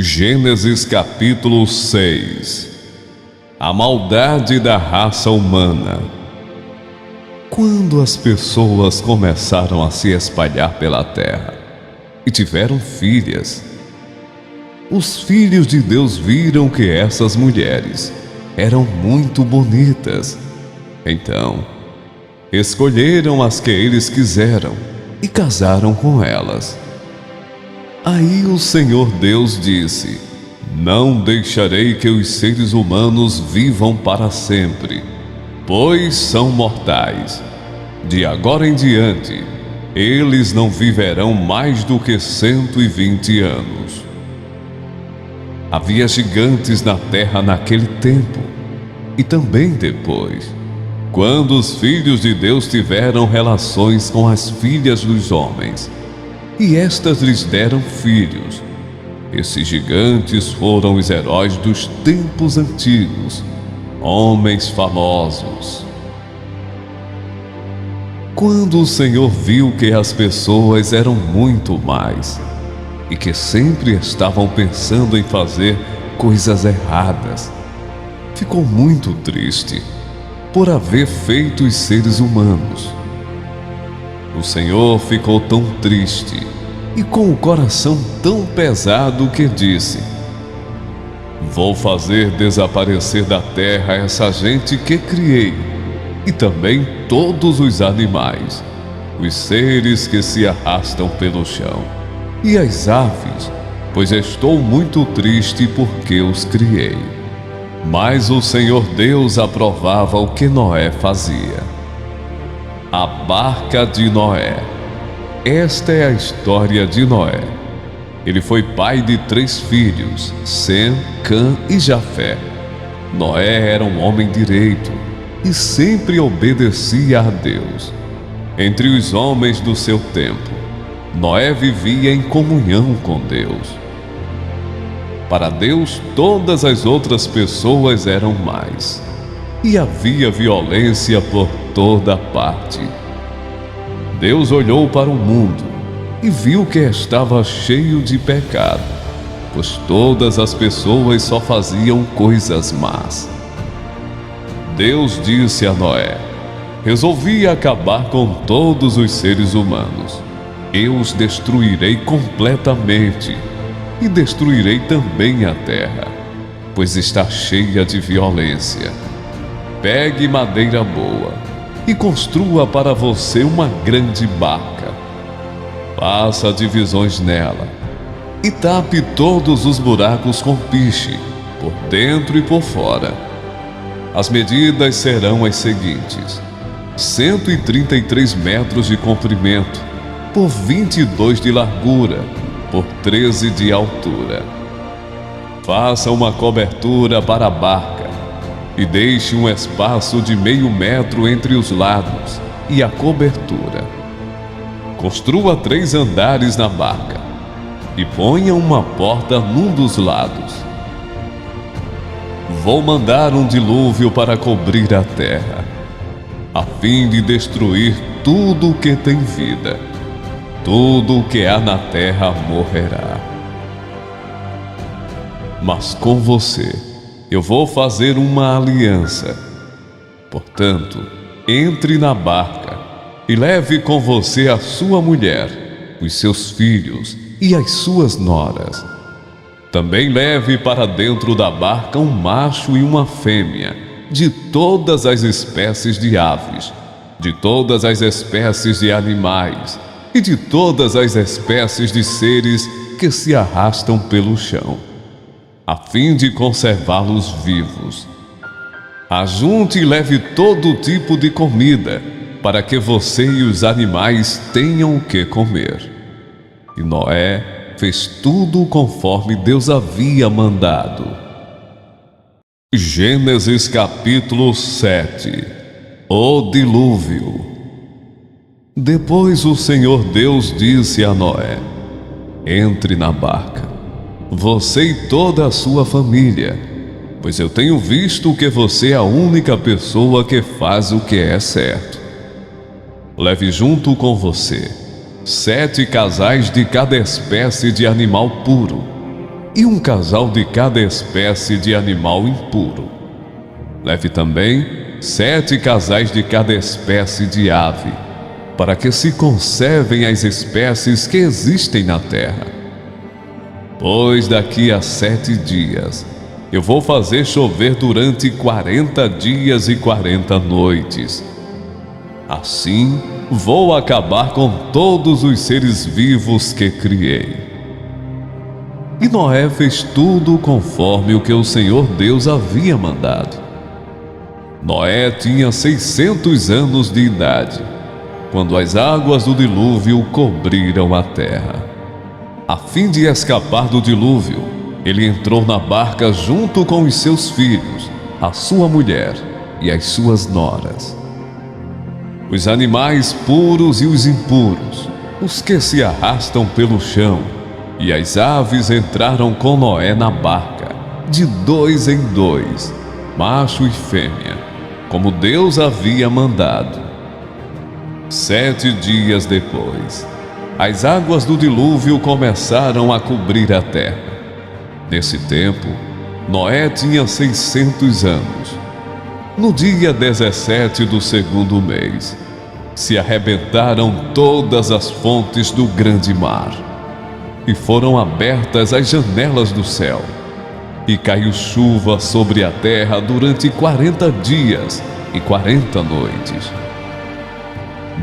Gênesis capítulo 6. A maldade da raça humana. Quando as pessoas começaram a se espalhar pela terra e tiveram filhas, os filhos de Deus viram que essas mulheres eram muito bonitas. Então, escolheram as que eles quiseram e casaram com elas. Aí o Senhor Deus disse: Não deixarei que os seres humanos vivam para sempre, pois são mortais. De agora em diante, eles não viverão mais do que 120 anos. Havia gigantes na terra naquele tempo, e também depois, quando os filhos de Deus tiveram relações com as filhas dos homens, e estas lhes deram filhos. Esses gigantes foram os heróis dos tempos antigos, homens famosos. Quando o Senhor viu que as pessoas eram muito mais, e que sempre estavam pensando em fazer coisas erradas, ficou muito triste por haver feito os seres humanos. O Senhor ficou tão triste e com o coração tão pesado que disse: Vou fazer desaparecer da terra essa gente que criei, e também todos os animais, os seres que se arrastam pelo chão, e as aves, pois estou muito triste porque os criei. Mas o Senhor Deus aprovava o que Noé fazia. A barca de Noé. Esta é a história de Noé. Ele foi pai de 3 filhos, Sem, Cã e Jafé. Noé era um homem direito e sempre obedecia a Deus. Entre os homens do seu tempo, Noé vivia em comunhão com Deus. Para Deus, todas as outras pessoas eram mais, e havia violência por toda parte. Deus olhou para o mundo e viu que estava cheio de pecado, pois todas as pessoas só faziam coisas más. Deus disse a Noé: Resolvi acabar com todos os seres humanos. Eu os destruirei completamente, e destruirei também a terra, pois está cheia de violência. Pegue madeira boa e construa para você uma grande barca. Faça divisões nela e tape todos os buracos com piche, por dentro e por fora. As medidas serão as seguintes: 133 metros de comprimento, por 22 de largura, por 13 de altura. Faça uma cobertura para a barca e deixe um espaço de meio metro entre os lados e a cobertura. Construa 3 andares na barca e ponha uma porta num dos lados. Vou mandar um dilúvio para cobrir a terra, a fim de destruir tudo o que tem vida. Tudo o que há na terra morrerá. Mas com você eu vou fazer uma aliança. Portanto, entre na barca e leve com você a sua mulher, os seus filhos e as suas noras. Também leve para dentro da barca um macho e uma fêmea, de todas as espécies de aves, de todas as espécies de animais e de todas as espécies de seres que se arrastam pelo chão, a fim de conservá-los vivos. Ajunte e leve todo tipo de comida, para que você e os animais tenham o que comer. E Noé fez tudo conforme Deus havia mandado. Gênesis capítulo 7. O dilúvio. Depois o Senhor Deus disse a Noé: Entre na barca, você e toda a sua família, pois eu tenho visto que você é a única pessoa que faz o que é certo. Leve junto com você 7 casais de cada espécie de animal puro, e um casal de cada espécie de animal impuro. Leve também 7 casais de cada espécie de ave, para que se conservem as espécies que existem na terra. Pois daqui a 7 dias eu vou fazer chover durante 40 dias e 40 noites. Assim vou acabar com todos os seres vivos que criei. E Noé fez tudo conforme o que o Senhor Deus havia mandado. Noé tinha 600 anos de idade, quando as águas do dilúvio cobriram a terra. A fim de escapar do dilúvio, ele entrou na barca junto com os seus filhos, a sua mulher e as suas noras. Os animais puros e os impuros, os que se arrastam pelo chão, e as aves entraram com Noé na barca, de 2 em 2, macho e fêmea, como Deus havia mandado. 7 dias depois, as águas do dilúvio começaram a cobrir a terra. Nesse tempo, Noé tinha 600 anos. No dia 17 do 2º mês, se arrebentaram todas as fontes do grande mar, e foram abertas as janelas do céu, e caiu chuva sobre a terra durante 40 dias e 40 noites.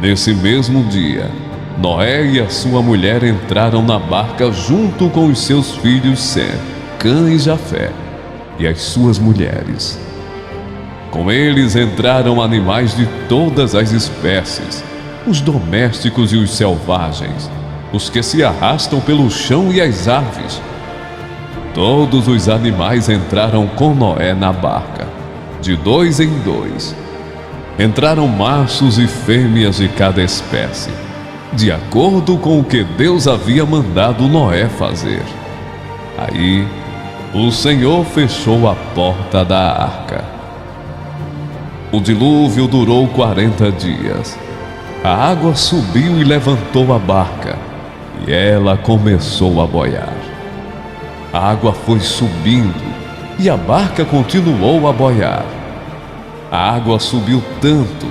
Nesse mesmo dia, Noé e a sua mulher entraram na barca junto com os seus filhos Sem, Cã e Jafé, e as suas mulheres. Com eles entraram animais de todas as espécies, os domésticos e os selvagens, os que se arrastam pelo chão e as aves. Todos os animais entraram com Noé na barca, de 2 em 2. Entraram machos e fêmeas de cada espécie, de acordo com o que Deus havia mandado Noé fazer. Aí, o Senhor fechou a porta da arca. O dilúvio durou 40 dias. A água subiu e levantou a barca, e ela começou a boiar. A água foi subindo, e a barca continuou a boiar. A água subiu tanto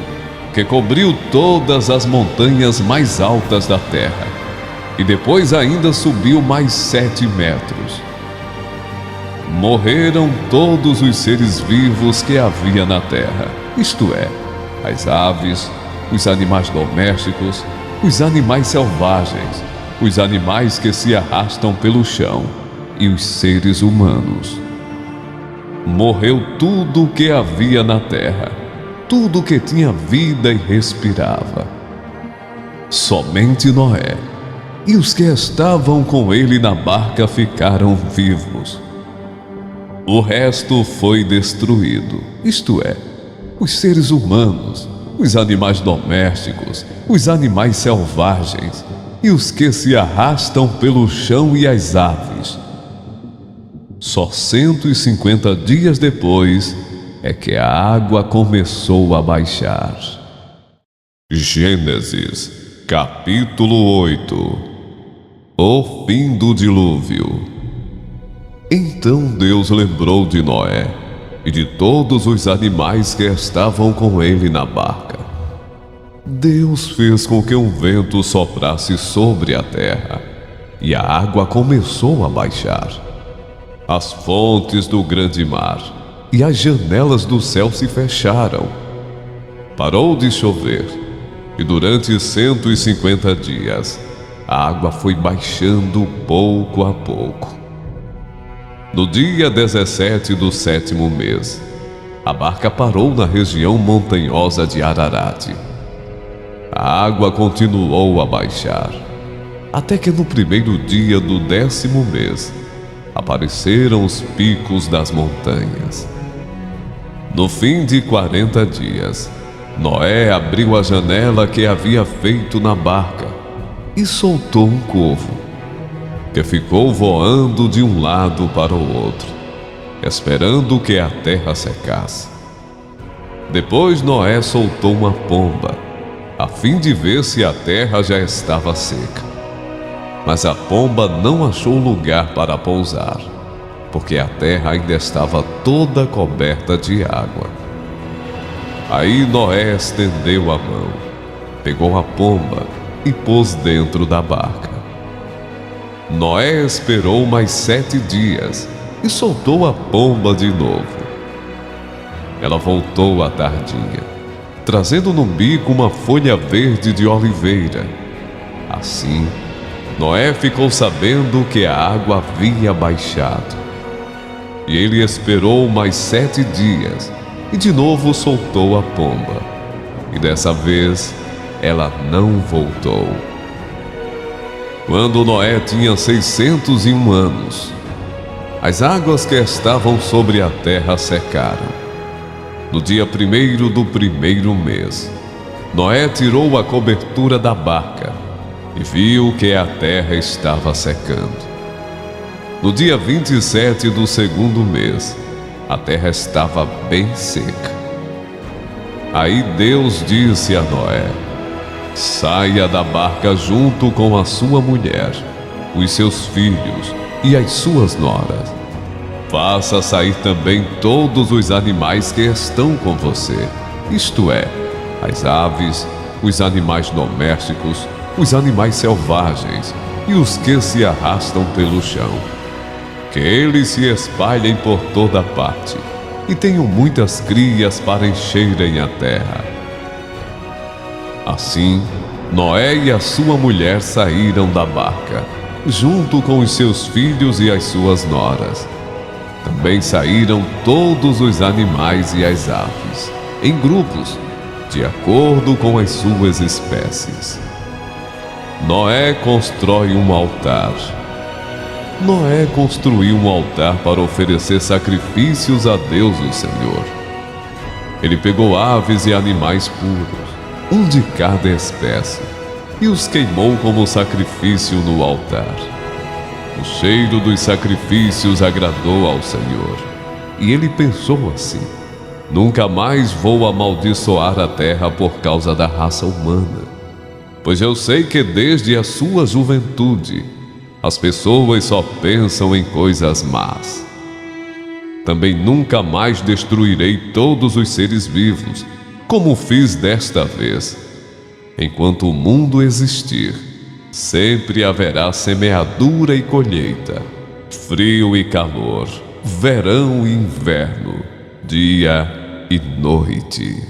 que cobriu todas as montanhas mais altas da terra, e depois ainda subiu mais 7 metros. Morreram todos os seres vivos que havia na terra, isto é, as aves, os animais domésticos, os animais selvagens, os animais que se arrastam pelo chão e os seres humanos. Morreu tudo o que havia na terra, tudo que tinha vida e respirava. Somente Noé e os que estavam com ele na barca ficaram vivos. O resto foi destruído, isto é, os seres humanos, os animais domésticos, os animais selvagens e os que se arrastam pelo chão e as aves. Só 150 dias depois é que a água começou a baixar. Gênesis, capítulo 8. O fim do dilúvio. Então Deus lembrou de Noé e de todos os animais que estavam com ele na barca. Deus fez com que um vento soprasse sobre a terra, e a água começou a baixar. As fontes do grande mar e as janelas do céu se fecharam. Parou de chover, e durante 150 dias, a água foi baixando pouco a pouco. No dia 17 do 7º mês, a barca parou na região montanhosa de Ararat. A água continuou a baixar, até que no primeiro dia do 10º mês, apareceram os picos das montanhas. No fim de 40 dias, Noé abriu a janela que havia feito na barca e soltou um corvo, que ficou voando de um lado para o outro, esperando que a terra secasse. Depois Noé soltou uma pomba, a fim de ver se a terra já estava seca. Mas a pomba não achou lugar para pousar. porque a terra ainda estava toda coberta de água. Aí Noé estendeu a mão, pegou a pomba e pôs dentro da barca. Noé esperou mais 7 dias e soltou a pomba de novo. Ela voltou à tardinha, trazendo no bico uma folha verde de oliveira. Assim, Noé ficou sabendo que a água havia baixado. E ele esperou mais 7 dias e de novo soltou a pomba. E dessa vez, ela não voltou. Quando Noé tinha 601 anos, as águas que estavam sobre a terra secaram. No dia 1º do 1º mês, Noé tirou a cobertura da barca e viu que a terra estava secando. No dia 27 do 2º mês, a terra estava bem seca. Aí Deus disse a Noé: saia da barca junto com a sua mulher, os seus filhos e as suas noras. Faça sair também todos os animais que estão com você, isto é, as aves, os animais domésticos, os animais selvagens e os que se arrastam pelo chão. Que eles se espalhem por toda parte e tenham muitas crias para encherem a terra. Assim, Noé e a sua mulher saíram da barca, junto com os seus filhos e as suas noras. Também saíram todos os animais e as aves, em grupos, de acordo com as suas espécies. Noé constrói um altar. Noé construiu um altar para oferecer sacrifícios a Deus, o Senhor. Ele pegou aves e animais puros, um de cada espécie, e os queimou como sacrifício no altar. O cheiro dos sacrifícios agradou ao Senhor, e ele pensou assim: nunca mais vou amaldiçoar a terra por causa da raça humana, pois eu sei que desde a sua juventude as pessoas só pensam em coisas más. Também nunca mais destruirei todos os seres vivos, como fiz desta vez. Enquanto o mundo existir, sempre haverá semeadura e colheita, frio e calor, verão e inverno, dia e noite.